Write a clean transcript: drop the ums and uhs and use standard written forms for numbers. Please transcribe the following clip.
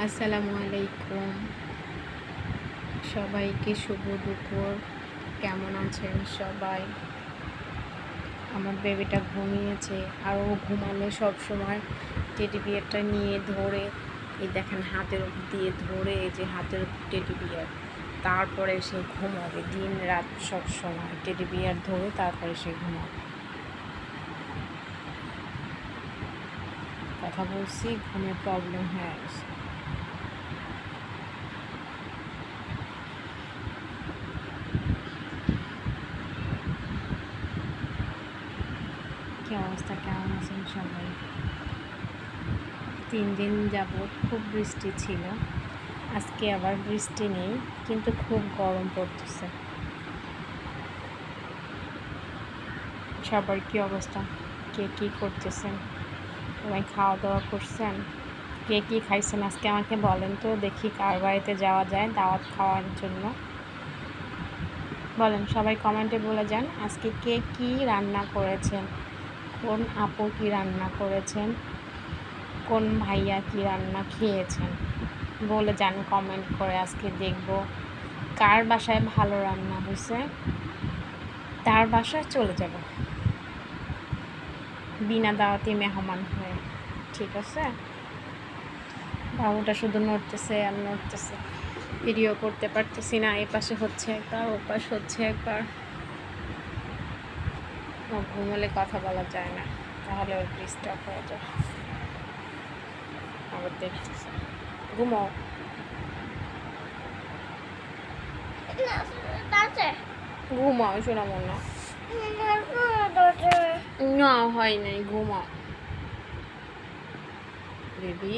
আসসালামু আলাইকুম, সবাইকে শুভ দুপুর। কেমন আছেন সবাই? আমার বেবিটা ঘুমিয়েছে, আর ও ঘুমালে সবসময় টেডি বিয়ারটা নিয়ে ধরে, এই দেখেন হাতের উপর দিয়ে ধরে, এই যে হাতের উপর টেডি বিয়ার, তারপরে সে ঘুমাবে। দিন রাত সব সময় টেডি বিয়ার ধরে তারপরে সে ঘুমাবে। কথা বলছি, ঘুমে প্রবলেম হয়ে গেছে। কি অবস্থা, কেমন আছেন সবাই? 3 দিন যাবৎ খুব বৃষ্টি ছিল, আজকে আবার বৃষ্টি নেই, কিন্তু খুব গরম পড়তেছে। সবার কি অবস্থা? কে কী করতেছেন? সবাই খাওয়া দাওয়া করছেন? কে কী খাইছেন আজকে আমাকে বলেন তো, দেখি কার বাড়িতে যাওয়া যায় দাওয়াত খাওয়ার জন্য। বলেন, সবাই কমেন্টে বলে যান আজকে কে কী রান্না করেছেন, কোন আপু কী রান্না করেছেন, কোন ভাইয়া কী রান্না খেয়েছেন, বলে যান কমেন্ট করে। আজকে দেখব কার বাসায় ভালো রান্না হয়েছে, তার বাসায় চলে যাব বিনা দাওয়াতি মেহমান হয়ে। ঠিক আছে? বাবুটা শুধু নড়তেছে আর নড়তেছে, ভিডিও করতে পারতেছি না। এই পাশে হচ্ছে একবার, ও পাশে হচ্ছে একবার। ও ঘুমোলে কথা বলা যায় না, তাহলে ওর ডিস্টার্ব হয়ে যায়। আবার দেখতেছে, ঘুমাও, ঘুমাও শোনা মন না। না হয় নাই, ঘুমাও বেবি।